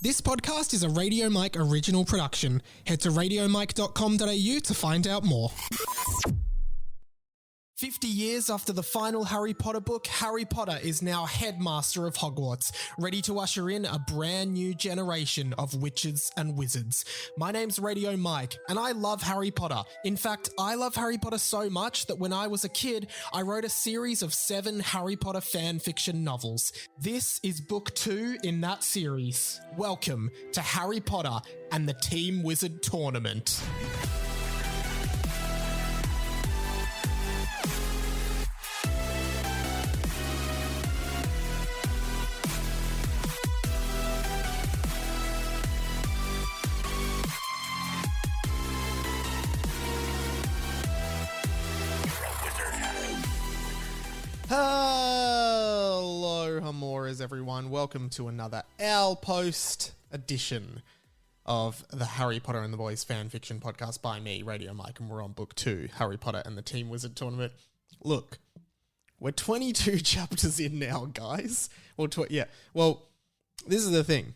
This podcast is a Radio Mike original production. Head to radiomike.com.au to find out more. 50 years after the final Harry Potter book, Harry Potter is now headmaster of Hogwarts, ready to usher in a brand new generation of witches and wizards. My name's Radio Mike, and I love Harry Potter. In fact, I love Harry Potter so much that when I was a kid, I wrote a series of 7 Harry Potter fan fiction novels. This is book 2 in that series. Welcome to Harry Potter and the Team Wizard Tournament. Hello, Hamoras, everyone. Welcome to another Owl Post edition of the Harry Potter and the Boys fanfiction podcast by me, Radio Mike, and we're on book 2, Harry Potter and the Team Wizard Tournament. Look, we're 22 chapters in now, guys. Well, this is the thing.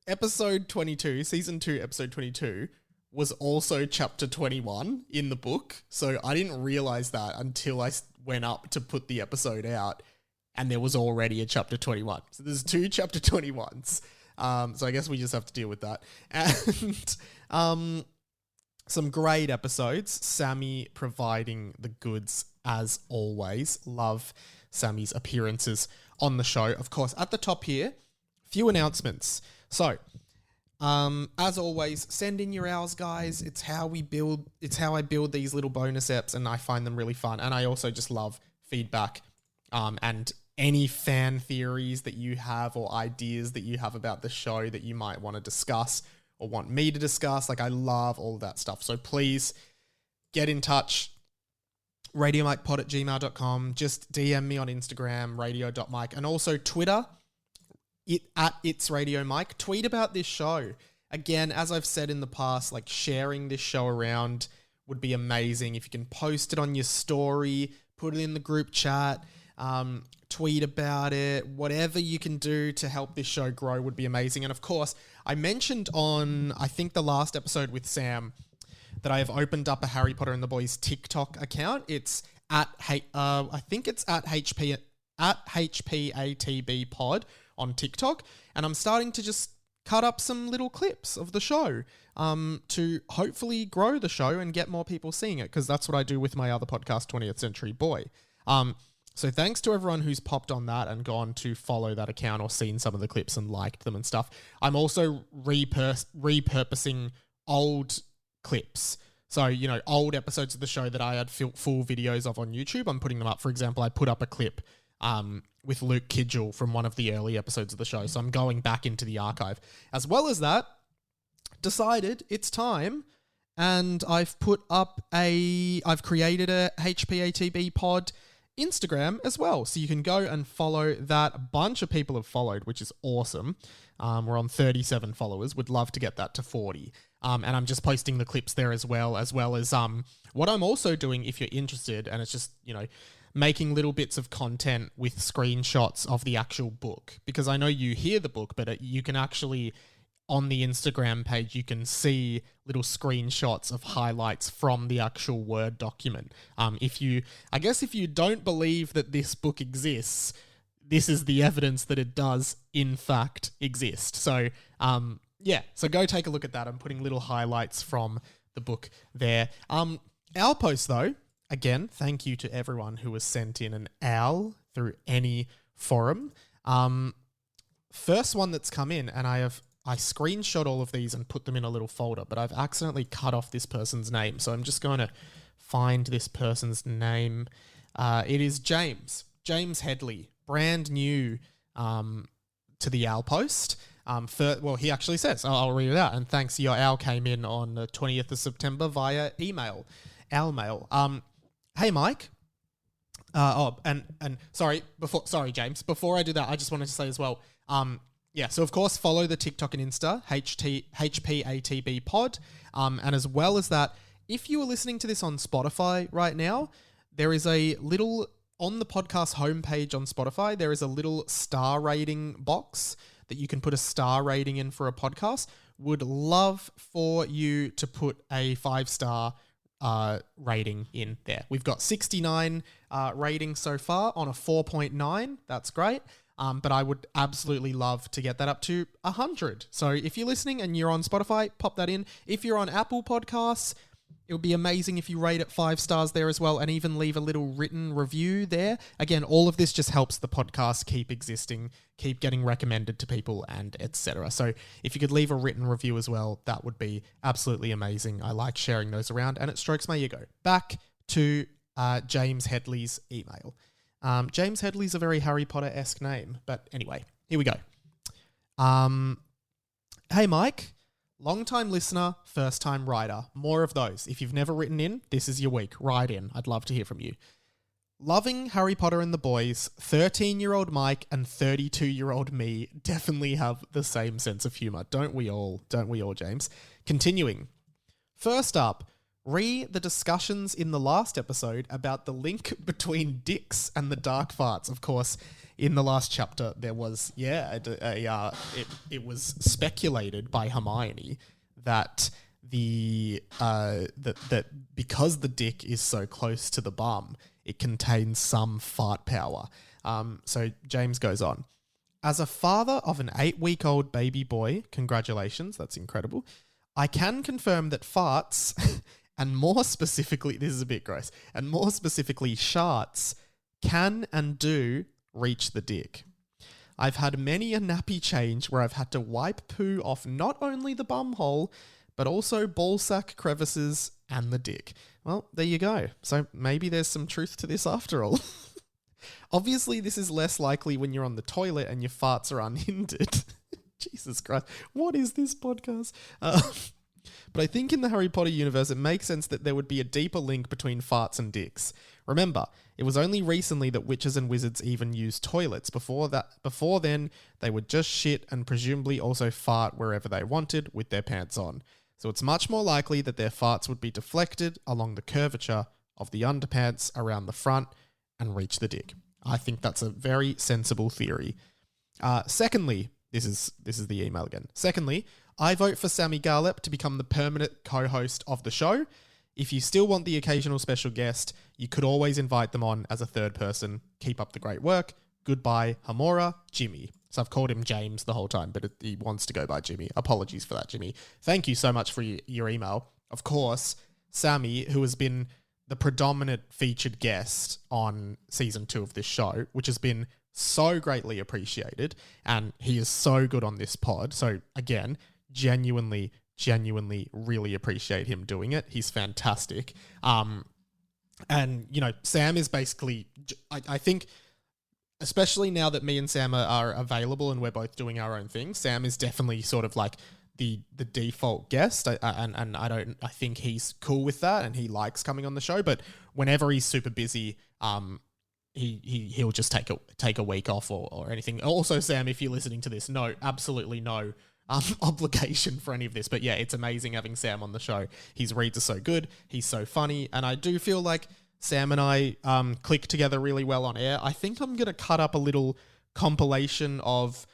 Episode 22, season 2, episode 22, was also chapter 21 in the book. So I didn't realize that until I went up to put the episode out and there was already a chapter 21. So there's 2 chapter 21s. So I guess we just have to deal with that. And some great episodes. Sammy providing the goods as always. Love Sammy's appearances on the show. Of course, at the top here, few announcements. So, as always, send in your owls, guys. It's how I build these little bonus eps, and I find them really fun. And I also just love feedback, and any fan theories that you have or ideas that you have about the show that you might want to discuss or want me to discuss. Like, I love all of that stuff. So please get in touch. RadioMikePod@gmail.com. Just DM me on Instagram, radio.mike, and also Twitter. It's Radio Mike. Tweet about this show. Again, as I've said in the past, like, sharing this show around would be amazing. If you can post it on your story, put it in the group chat, tweet about it, whatever you can do to help this show grow would be amazing. And of course, I mentioned on, I think, the last episode with Sam that I have opened up a Harry Potter and the Boys TikTok account. It's at HPATB pod on TikTok, and I'm starting to just cut up some little clips of the show to hopefully grow the show and get more people seeing it, because that's what I do with my other podcast, 20th Century Boy. So thanks to everyone who's popped on that and gone to follow that account or seen some of the clips and liked them and stuff. I'm also repurposing old clips. So, old episodes of the show that I had full videos of on YouTube, I'm putting them up. For example, I put up a clip with Luke Kidgel from one of the early episodes of the show. So I'm going back into the archive. As well as that, decided it's time, and I've created a HPATB pod Instagram as well. So you can go and follow that. A bunch of people have followed, which is awesome. We're on 37 followers. Would love to get that to 40. And I'm just posting the clips there as well as what I'm also doing, if you're interested, and it's just, making little bits of content with screenshots of the actual book, because I know you hear the book, but you can actually, on the Instagram page, you can see little screenshots of highlights from the actual Word document. If you don't believe that this book exists, this is the evidence that it does in fact exist. So, so go take a look at that. I'm putting little highlights from the book there. Our post though, again, thank you to everyone who has sent in an owl through any forum. First one that's come in, and I screenshot all of these and put them in a little folder, but I've accidentally cut off this person's name. So I'm just going to find this person's name. It is James Headley, brand new to the owl post. He actually says, I'll read it out. And thanks, your owl came in on the 20th of September via email, owl mail. Hey, Mike. Sorry, James. Before I do that, I just wanted to say as well, so of course, follow the TikTok and Insta, HPATB pod. And as well as that, if you are listening to this on Spotify right now, there is a little on the podcast homepage on Spotify, there is a little star rating box that you can put a star rating in for a podcast. Would love for you to put a 5-star rating in there. We've got 69 ratings so far on a 4.9. That's great. But I would absolutely love to get that up to 100. So if you're listening and you're on Spotify, pop that in. If you're on Apple Podcasts, it would be amazing if you rate it 5 stars there as well and even leave a little written review there. Again, all of this just helps the podcast keep existing, keep getting recommended to people, and etc. So if you could leave a written review as well, that would be absolutely amazing. I like sharing those around and it strokes my ego. Back to James Headley's email. James Headley's a very Harry Potter-esque name, but anyway, here we go. Hey Mike, long-time listener, first-time writer. More of those. If you've never written in, this is your week. Write in. I'd love to hear from you. Loving Harry Potter and the boys, 13-year-old Mike and 32-year-old me definitely have the same sense of humour. Don't we all, James? Continuing. First up, the discussions in the last episode about the link between dicks and the dark farts. Of course, in the last chapter, there was, it was speculated by Hermione that that because the dick is so close to the bum, it contains some fart power. So James goes on. As a father of an 8-week-old baby boy, congratulations, that's incredible, I can confirm that farts... and more specifically, this is a bit gross, and more specifically, sharts can and do reach the dick. I've had many a nappy change where I've had to wipe poo off not only the bum hole, but also ballsack crevices and the dick. Well, there you go. So maybe there's some truth to this after all. Obviously, this is less likely when you're on the toilet and your farts are unhindered. Jesus Christ. What is this podcast? But I think in the Harry Potter universe, it makes sense that there would be a deeper link between farts and dicks. Remember, it was only recently that witches and wizards even used toilets. Before then, they would just shit and presumably also fart wherever they wanted with their pants on. So it's much more likely that their farts would be deflected along the curvature of the underpants around the front and reach the dick. I think that's a very sensible theory. Secondly, this is the email again. Secondly, I vote for Sammy Garlep to become the permanent co-host of the show. If you still want the occasional special guest, you could always invite them on as a third person. Keep up the great work. Goodbye, Hamora, Jimmy. So I've called him James the whole time, but he wants to go by Jimmy. Apologies for that, Jimmy. Thank you so much for your email. Of course, Sammy, who has been the predominant featured guest on season 2 of this show, which has been so greatly appreciated, and he is so good on this pod. So again, genuinely really appreciate him doing it. He's fantastic. And, you know, Sam is basically, I think, especially now that me and Sam are available and we're both doing our own thing, Sam is definitely sort of like the default guest. I think he's cool with that and he likes coming on the show. But whenever he's super busy, he'll just take a week off or anything. Also, Sam, if you're listening to this, absolutely no obligation for any of this. But yeah, it's amazing having Sam on the show. His reads are so good. He's so funny. And I do feel like Sam and I click together really well on air. I think I'm going to cut up a little compilation of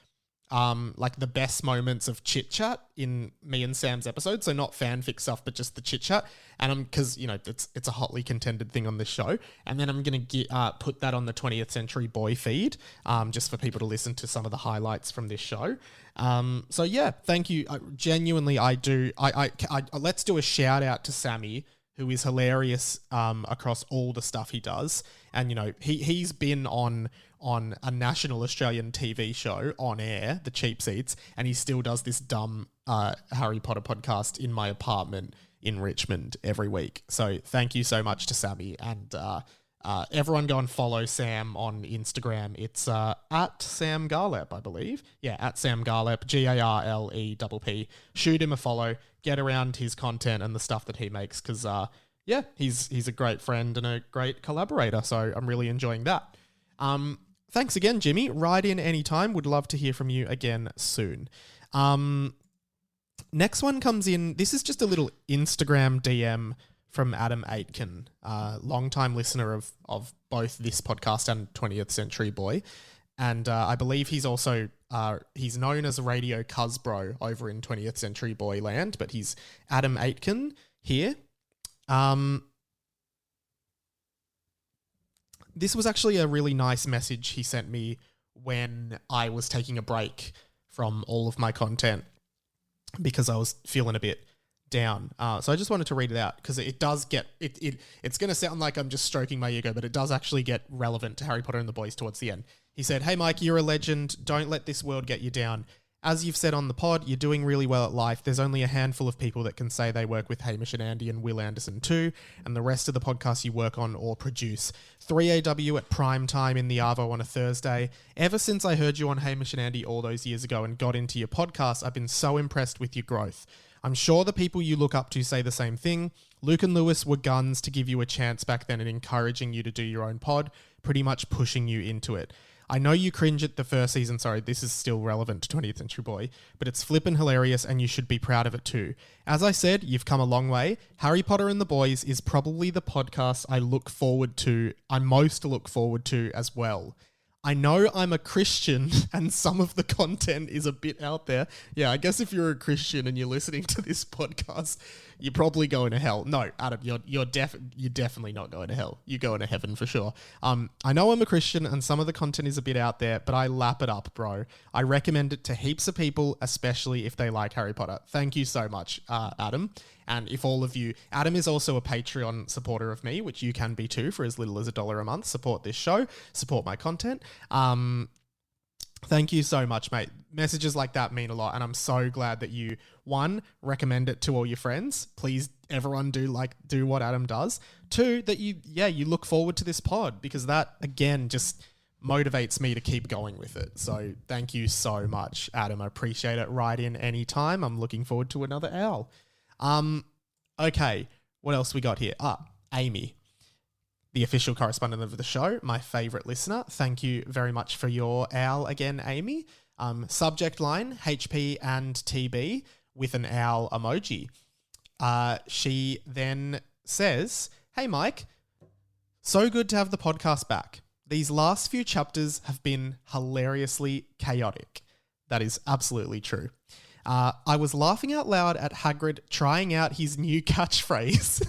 like the best moments of chit chat in me and Sam's episode. So not fanfic stuff, but just the chit chat. And because, you know, it's a hotly contended thing on this show. And then I'm going to put that on the 20th Century Boy feed, just for people to listen to some of the highlights from this show. So yeah, thank you. Genuinely, I do. Let's do a shout out to Sammy, who is hilarious across all the stuff he does. And, you know, he's been on a national Australian TV show on air, The Cheap Seats, and he still does this dumb Harry Potter podcast in my apartment in Richmond every week. So thank you so much to Sammy. And everyone go and follow Sam on Instagram. It's at Sam Garlep, I believe. Yeah, at Sam Garlep, GARLEPP. Shoot him a follow. Get around his content and the stuff that he makes because, yeah, he's a great friend and a great collaborator. So I'm really enjoying that. Thanks again, Jimmy. Write in anytime. Would love to hear from you again soon. Next one comes in. This is just a little Instagram DM from Adam Aitken, longtime listener of both this podcast and 20th Century Boy. And I believe he's also, he's known as Radio Cuzbro over in 20th Century Boy land, but he's Adam Aitken here. This was actually a really nice message he sent me when I was taking a break from all of my content because I was feeling a bit down. So I just wanted to read it out because it does get, it's going to sound like I'm just stroking my ego, but it does actually get relevant to Harry Potter and the Boys towards the end. He said, "Hey Mike, you're a legend. Don't let this world get you down. As you've said on the pod, you're doing really well at life. There's only a handful of people that can say they work with Hamish and Andy and Will Anderson too, and the rest of the podcasts you work on or produce. 3AW at prime time in the Arvo on a Thursday. Ever since I heard you on Hamish and Andy all those years ago and got into your podcast, I've been so impressed with your growth. I'm sure the people you look up to say the same thing. Luke and Lewis were guns to give you a chance back then and encouraging you to do your own pod, pretty much pushing you into it. I know you cringe at the first season, sorry, this is still relevant to 20th Century Boy, but it's flippin' hilarious and you should be proud of it too. As I said, you've come a long way. Harry Potter and the Boys is probably the podcast I most look forward to as well. I know I'm a Christian and some of the content is a bit out there. Yeah, I guess if you're a Christian and you're listening to this podcast, you're probably going to hell. No, Adam, you're definitely not going to hell. You're going to heaven for sure. I know I'm a Christian and some of the content is a bit out there, but I lap it up, bro. I recommend it to heaps of people, especially if they like Harry Potter. Thank you so much, Adam. And if all of you, Adam is also a Patreon supporter of me, which you can be too for as little as $1 a month. Support this show, support my content. Thank you so much, mate. Messages like that mean a lot. And I'm so glad that you, one, recommend it to all your friends. Please, everyone do what Adam does. Two, that you look forward to this pod because that, again, just motivates me to keep going with it. So thank you so much, Adam. I appreciate it. Write in anytime. I'm looking forward to another owl. Okay, what else we got here? Amy, the official correspondent of the show, my favorite listener. Thank you very much for your owl again, Amy. Subject line, HP and TB with an owl emoji. She then says, "Hey Mike, so good to have the podcast back. These last few chapters have been hilariously chaotic." That is absolutely true. I was laughing out loud at Hagrid trying out his new catchphrase.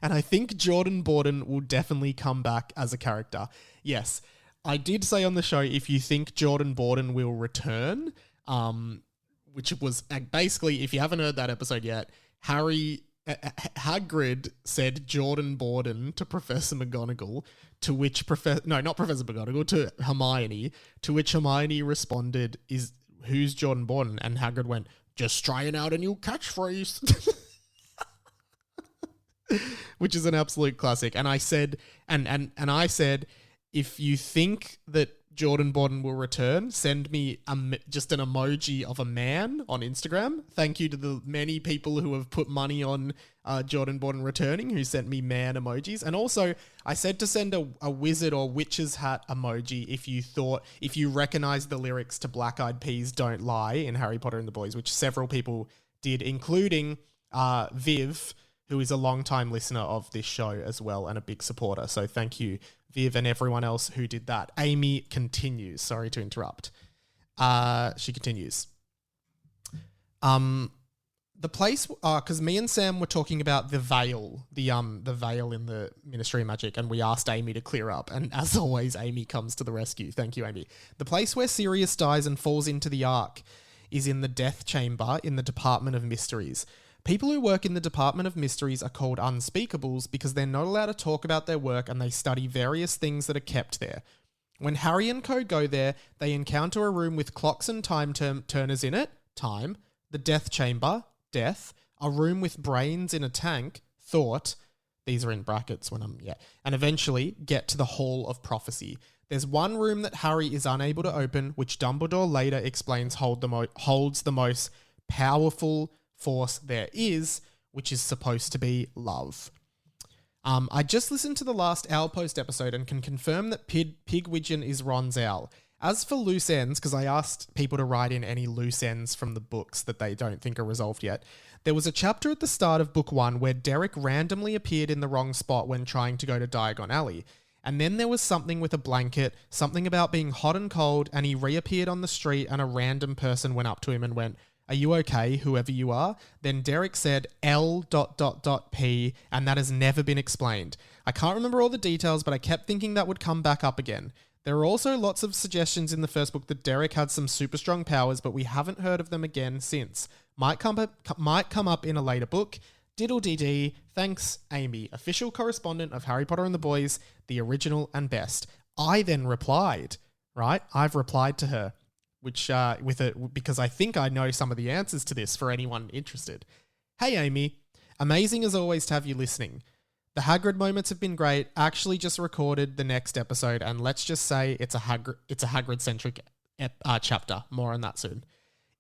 And I think Jordan Borden will definitely come back as a character. Yes, I did say on the show, if you think Jordan Borden will return, which was basically, if you haven't heard that episode yet, Hagrid said Jordan Borden to Professor McGonagall, to which not Professor McGonagall, to Hermione, to which Hermione responded, who's Jordan Borden? And Hagrid went, "Just trying out a new catchphrase." Which is an absolute classic. And I said, and I said, if you think that Jordan Borden will return, send me just an emoji of a man on Instagram. Thank you to the many people who have put money on Jordan Borden returning, who sent me man emojis. And also, I said to send a wizard or witch's hat emoji if you recognize the lyrics to Black Eyed Peas Don't Lie in Harry Potter and the Boys, which several people did, including Viv, who is a long-time listener of this show as well and a big supporter. So thank you, Viv, and everyone else who did that. Amy continues. Sorry to interrupt. She continues. The place, because me and Sam were talking about the veil, the veil in the Ministry of Magic, and we asked Amy to clear up. And as always, Amy comes to the rescue. Thank you, Amy. The place where Sirius dies and falls into the Ark is in the Death Chamber in the Department of Mysteries. People who work in the Department of Mysteries are called unspeakables because they're not allowed to talk about their work and they study various things that are kept there. When Harry and co go there, they encounter a room with clocks and time turners in it, time, the Death Chamber, death, a room with brains in a tank, thought, these are in brackets and eventually get to the Hall of Prophecy. There's one room that Harry is unable to open, which Dumbledore later explains holds the most powerful force there is, which is supposed to be love. I just listened to the last Owl Post episode and can confirm that Pigwidgeon is Ron's owl. As for loose ends, because I asked people to write in any loose ends from the books that they don't think are resolved yet, there was a chapter at the start of book 1 where Derek randomly appeared in the wrong spot when trying to go to Diagon Alley. And then there was something with a blanket, something about being hot and cold, and he reappeared on the street and a random person went up to him and went, "Are you okay, whoever you are?" Then Derek said L.P, and that has never been explained. I can't remember all the details, but I kept thinking that would come back up again. There are also lots of suggestions in the first book that Derek had some super strong powers, but we haven't heard of them again since. Might come up in a later book. Diddle dee dee. Thanks, Amy, official correspondent of Harry Potter and the Boys, the original and best. I then replied, right? I've replied to her, which because I think I know some of the answers to this for anyone interested. Hey, Amy. Amazing as always to have you listening. The Hagrid moments have been great. Actually just recorded the next episode, and let's just say it's a Hagrid-centric chapter. More on that soon.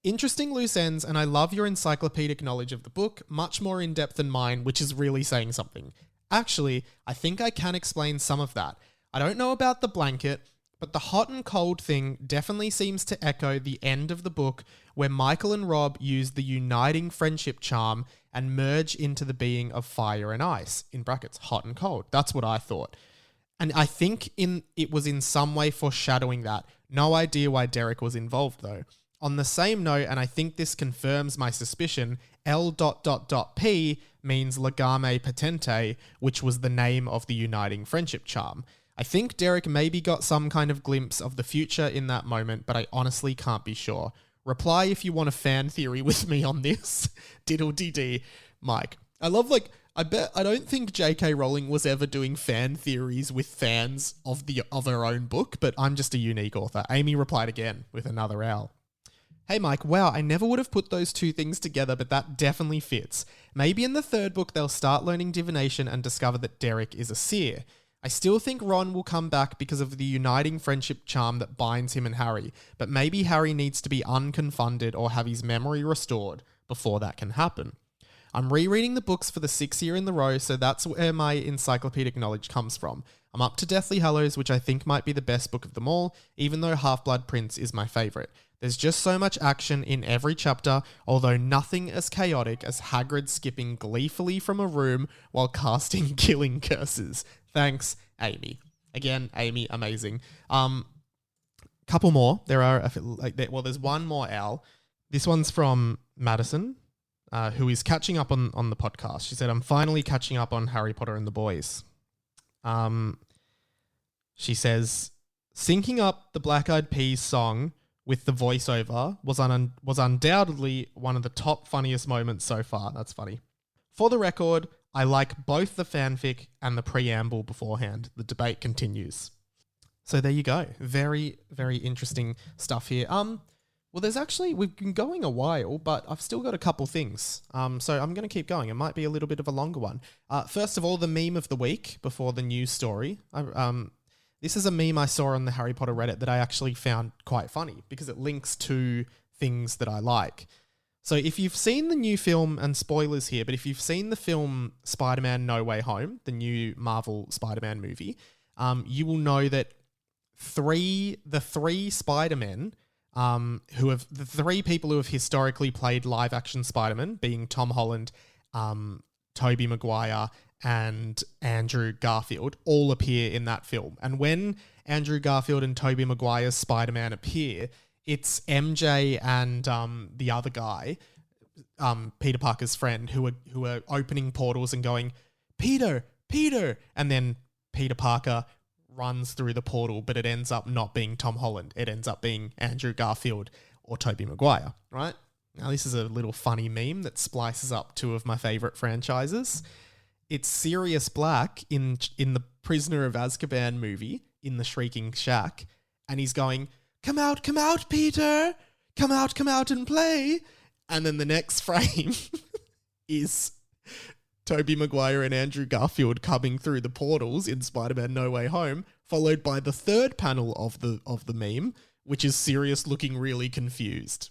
Interesting loose ends, and I love your encyclopedic knowledge of the book, much more in-depth than mine, which is really saying something. Actually, I think I can explain some of that. I don't know about the blanket, but the hot and cold thing definitely seems to echo the end of the book where Michael and Rob use the uniting friendship charm and merge into the being of fire and ice, in brackets, hot and cold. That's what I thought. And I think it was in some way foreshadowing that. No idea why Derek was involved though. On the same note, and I think this confirms my suspicion, L.P means Legame Patente, which was the name of the uniting friendship charm. I think Derek maybe got some kind of glimpse of the future in that moment, but I honestly can't be sure. Reply if you want a fan theory with me on this. Diddle dee dee, Mike. I don't think J.K. Rowling was ever doing fan theories with fans of her own book, but I'm just a unique author. Amy replied again with another L. Hey Mike, wow, I never would have put those two things together, but that definitely fits. Maybe in the third book they'll start learning divination and discover that Derek is a seer. I still think Ron will come back because of the uniting friendship charm that binds him and Harry, but maybe Harry needs to be unconfunded or have his memory restored before that can happen. I'm rereading the books for the 6th year in the row, so that's where my encyclopedic knowledge comes from. I'm up to Deathly Hallows, which I think might be the best book of them all, even though Half-Blood Prince is my favourite. There's just so much action in every chapter, although nothing as chaotic as Hagrid skipping gleefully from a room while casting killing curses. Thanks, Amy. Again, Amy, amazing. Couple more. There's one more Al. This one's from Madison, who is catching up on the podcast. She said, I'm finally catching up on Harry Potter and the Boys. She says, syncing up the Black Eyed Peas song with the voiceover was undoubtedly one of the top funniest moments so far. That's funny. For the record, I like both the fanfic and the preamble beforehand. The debate continues. So there you go. Very, very interesting stuff here. We've been going a while, but I've still got a couple things. So I'm going to keep going. It might be a little bit of a longer one. First of all, the meme of the week before the news story. This is a meme I saw on the Harry Potter Reddit that I actually found quite funny because it links to things that I like. So if you've seen the new film, and spoilers here, but if you've seen the film Spider-Man No Way Home, the new Marvel Spider-Man movie, you will know that the three Spider-Men, the three people who have historically played live-action Spider-Man, being Tom Holland, Tobey Maguire, and Andrew Garfield, all appear in that film. And when Andrew Garfield and Tobey Maguire's Spider-Man appear, it's MJ and the other guy, Peter Parker's friend, who are opening portals and going, Peter, and then Peter Parker runs through the portal, but it ends up not being Tom Holland. It ends up being Andrew Garfield or Tobey Maguire, right? Now, this is a little funny meme that splices up two of my favorite franchises. It's Sirius Black in the Prisoner of Azkaban movie, in the Shrieking Shack, and he's going, come out, Peter! Come out and play! And then the next frame is Tobey Maguire and Andrew Garfield coming through the portals in Spider-Man No Way Home, followed by the third panel of the meme, which is Sirius looking really confused.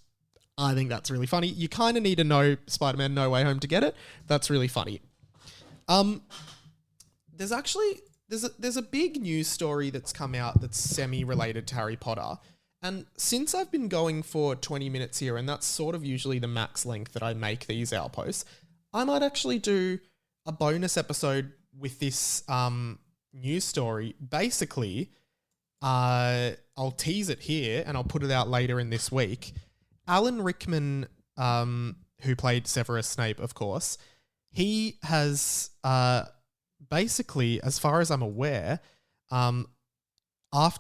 I think that's really funny. You kind of need to know Spider-Man No Way Home to get it. That's really funny. There's a big news story that's come out that's semi-related to Harry Potter. And since I've been going for 20 minutes here, and that's sort of usually the max length that I make these outposts, I might actually do a bonus episode with this news story. Basically, I'll tease it here and I'll put it out later in this week. Alan Rickman, who played Severus Snape, of course, he has basically, as far as I'm aware,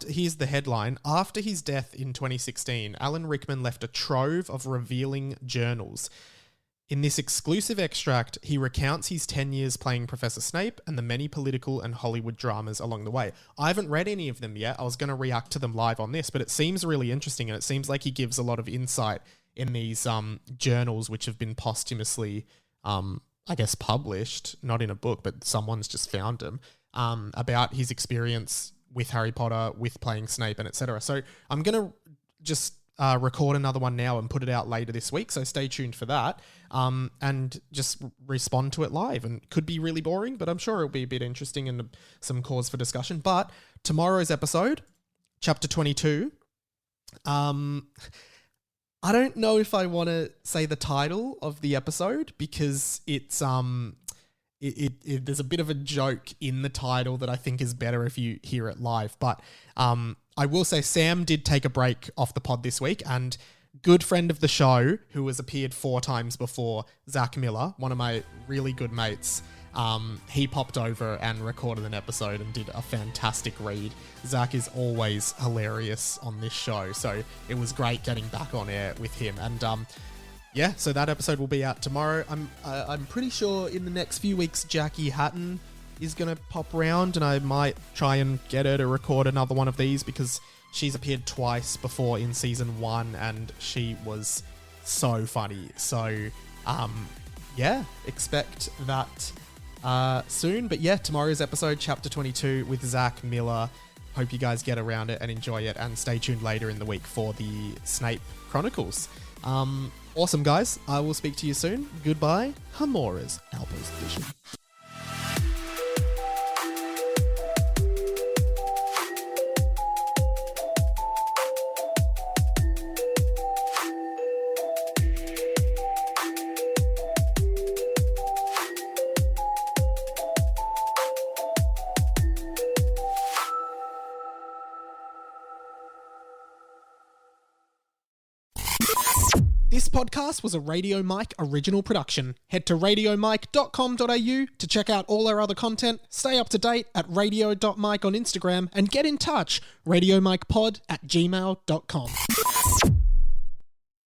here's the headline. After his death in 2016, Alan Rickman left a trove of revealing journals. In this exclusive extract, he recounts his 10 years playing Professor Snape and the many political and Hollywood dramas along the way. I haven't read any of them yet. I was going to react to them live on this, but it seems really interesting, and it seems like he gives a lot of insight in these journals, which have been posthumously, I guess, published, not in a book, but someone's just found them, about his experience with Harry Potter, with playing Snape, and etc. So I'm going to just record another one now and put it out later this week, so stay tuned for that, and just respond to it live. And could be really boring, but I'm sure it'll be a bit interesting and some cause for discussion. But tomorrow's episode, chapter 22, I don't know if I want to say the title of the episode because it's there's a bit of a joke in the title that I think is better if you hear it live. But I will say Sam did take a break off the pod this week, and good friend of the show who has appeared 4 times before, Zach Miller, one of my really good mates, he popped over and recorded an episode and did a fantastic read. Zach is always hilarious on this show, so it was great getting back on air with him. And yeah, so that episode will be out tomorrow. I'm pretty sure in the next few weeks Jackie Hatton is going to pop around, and I might try and get her to record another one of these because she's appeared twice before in season 1 and she was so funny. So yeah, expect that soon. But yeah, tomorrow's episode, chapter 22 with Zach Miller. Hope you guys get around it and enjoy it, and stay tuned later in the week for the Snape Chronicles. Awesome, guys. I will speak to you soon. Goodbye. Hamora's Outpost Edition. This podcast was a Radio Mike original production. Head to radiomike.com.au to check out all our other content, stay up to date at radio.mike on Instagram, and get in touch, RadioMikePod@gmail.com.